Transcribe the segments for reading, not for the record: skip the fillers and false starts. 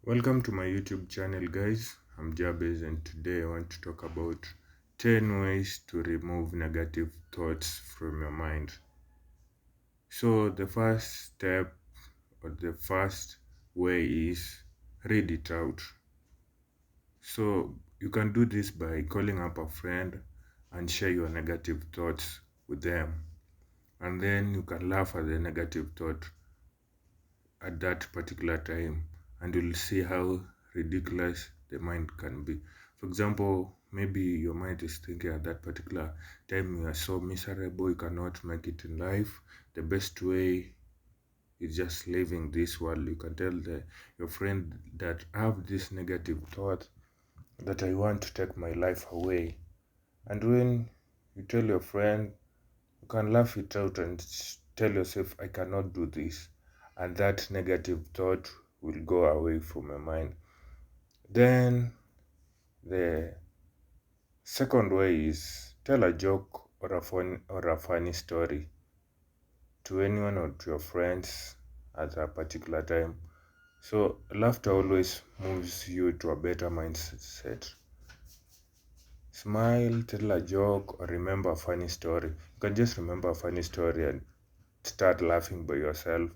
Welcome to my YouTube channel, guys. I'm Jabez, and today I want to talk about 10 ways to remove negative thoughts from your mind. So, the first step or the first way is read it out. So, you can do this by calling up a friend and share your negative thoughts with them, and then you can laugh at the negative thought at that particular time, and you'll see how ridiculous the mind can be. For example, maybe your mind is thinking at that particular time you are so miserable, you cannot make it in life. The best way is just leaving this world. You can tell your friend that I have this negative thought that I want to take my life away. And when you tell your friend, you can laugh it out and tell yourself, I cannot do this. And that negative thought will go away from your mind. Then the second way is tell a joke or a funny story to anyone or to your friends at a particular time. So laughter always moves you to a better mindset. Smile, tell a joke, or remember a funny story. You can just remember a funny story and start laughing by yourself.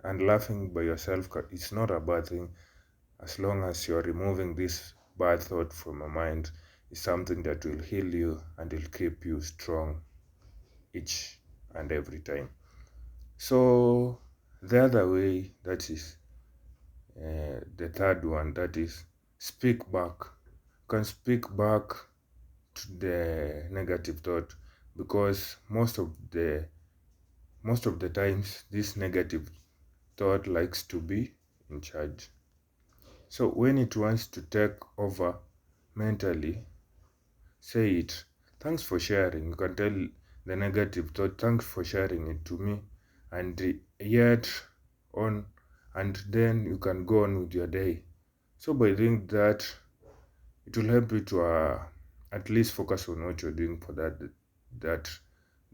And laughing by yourself is not a bad thing, as long as you're removing this bad thought from your mind. Is something that will heal you and will keep you strong each and every time. So the other way, that is the third one, that is speak back. You can speak back to the negative thought, because most of the times this negative thought likes to be in charge. So when it wants to take over mentally, say it. Thanks for sharing. You can tell the negative thought, thanks for sharing it to me. And yet on, and then you can go on with your day. So by doing that, it will help you to at least focus on what you're doing for that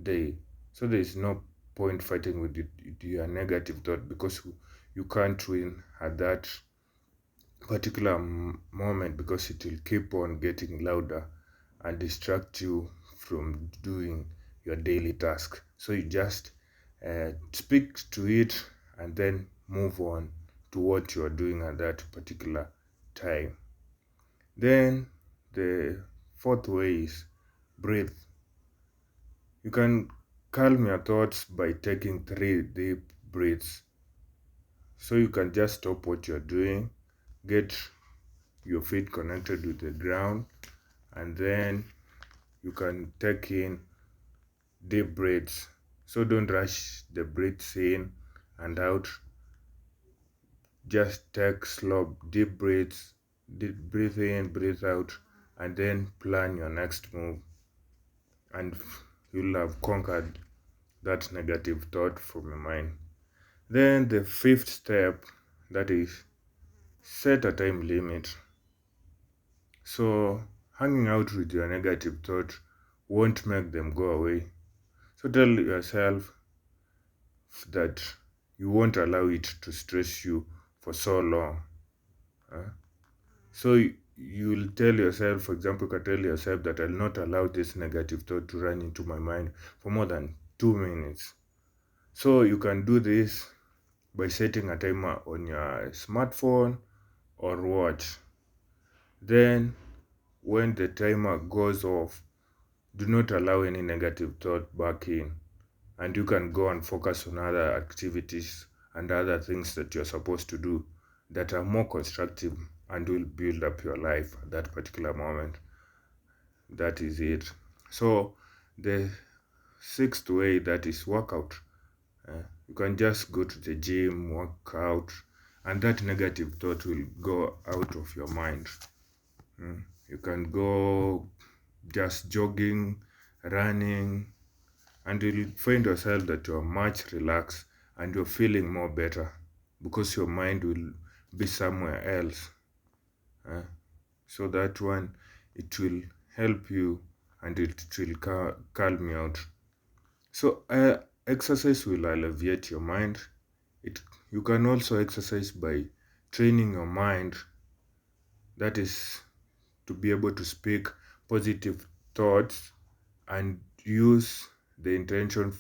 day. So there is no point fighting with your negative thought, because you can't win at that particular moment, because it will keep on getting louder and distract you from doing your daily task. So you just speak to it and then move on to what you are doing at that particular time. Then the fourth way is breathe. You can calm your thoughts by taking 3 deep breaths. So you can just stop what you're doing, get your feet connected with the ground, and then you can take in deep breaths. So don't rush the breaths in and out. Just take slow deep breaths, breathe in, breathe out, and then plan your next move, and you'll have conquered that negative thought from your mind. Then the fifth step, that is set a time limit. So hanging out with your negative thought won't make them go away. So tell yourself that you won't allow it to stress you for so long. So you'll tell yourself, for example, you can tell yourself that I'll not allow this negative thought to run into my mind for more than 2 minutes. So you can do this by setting a timer on your smartphone or watch. Then when the timer goes off, do not allow any negative thought back in, and you can go and focus on other activities and other things that you're supposed to do that are more constructive and will build up your life at that particular moment. That is it. So the sixth way, that is workout. You can just go to the gym, work out, and that negative thought will go out of your mind. You can go just jogging, running, and you'll find yourself that you're much relaxed and you're feeling more better, because your mind will be somewhere else. So that one, it will help you, and it will calm you out. So exercise will alleviate your mind. You can also exercise by training your mind, that is to be able to speak positive thoughts and use the intention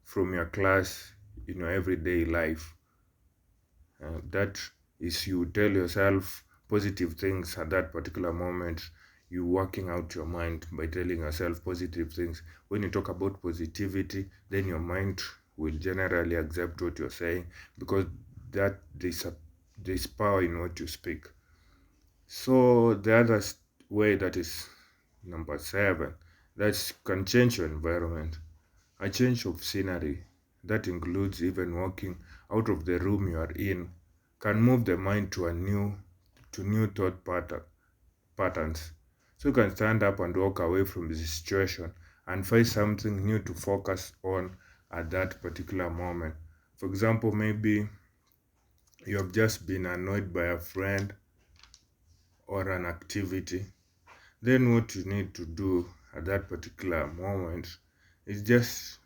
from your class in your everyday life. That is, you tell yourself positive things at that particular moment. You working out your mind by telling yourself positive things. When you talk about positivity, then your mind will generally accept what you're saying, because that there's power in what you speak. So the other way, that is number 7, that can change your environment. A change of scenery, that includes even walking out of the room you are in, can move the mind to new thought patterns. So you can stand up and walk away from the situation and find something new to focus on at that particular moment. For example, maybe you have just been annoyed by a friend or an activity. Then what you need to do at that particular moment is just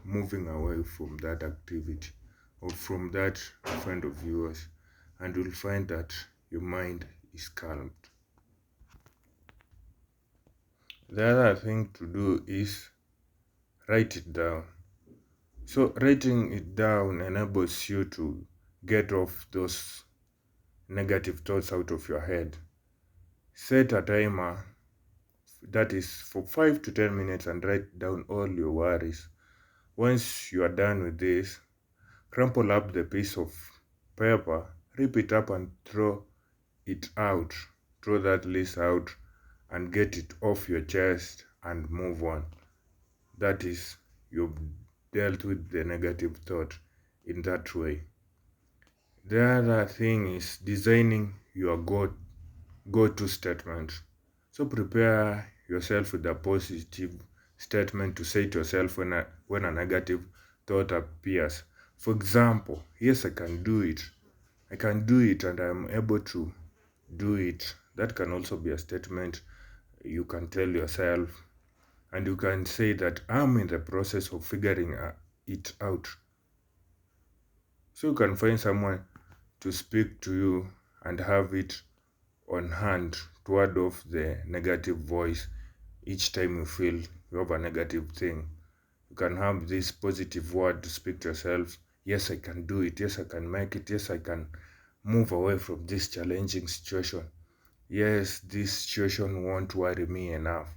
moving away from that activity or from that friend of yours, and you'll find that your mind is calmed. The other thing to do is write it down. So writing it down enables you to get off those negative thoughts out of your head. Set a timer, that is for 5 to 10 minutes, and write down all your worries. Once you are done with this, crumple up the piece of paper, rip it up and throw it out. Throw that list out and get it off your chest and move on. That is, you've dealt with the negative thought in that way. The other thing is designing your go-to statement. So prepare yourself with a positive statement to say to yourself when a negative thought appears. For example, yes, I can do it. I can do it and I'm able to do it. That can also be a statement you can tell yourself, and you can say that I'm in the process of figuring it out. So you can find someone to speak to you and have it on hand to ward off the negative voice each time you feel you have a negative thing. You can have this positive word to speak to yourself. Yes, I can do it. Yes, I can make it. Yes, I can move away from this challenging situation. Yes, this situation won't worry me enough.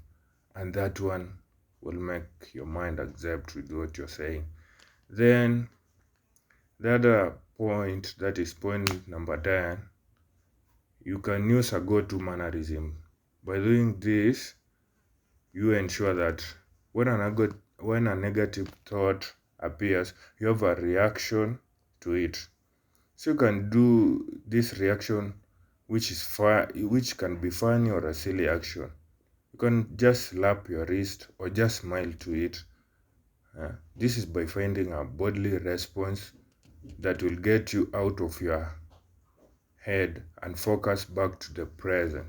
And that one will make your mind accept with what you're saying. Then the other point, that is point number 10, you can use a go-to mannerism. By doing this, you ensure that when a negative thought appears, you have a reaction to it. So you can do this reaction, which can be funny or a silly action. You can just slap your wrist or just smile to it. This is by finding a bodily response that will get you out of your head and focus back to the present.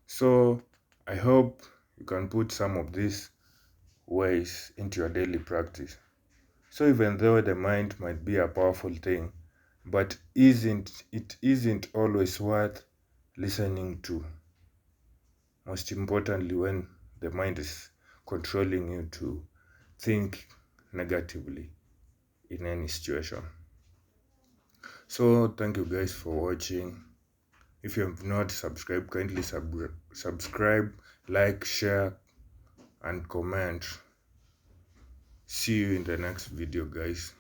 So I hope you can put some of these ways into your daily practice. So even though the mind might be a powerful thing, but it isn't always worth listening to. Most importantly, when the mind is controlling you to think negatively in any situation. So thank you guys for watching. If you have not subscribed, kindly subscribe, like, share, and comment. See you in the next video, guys.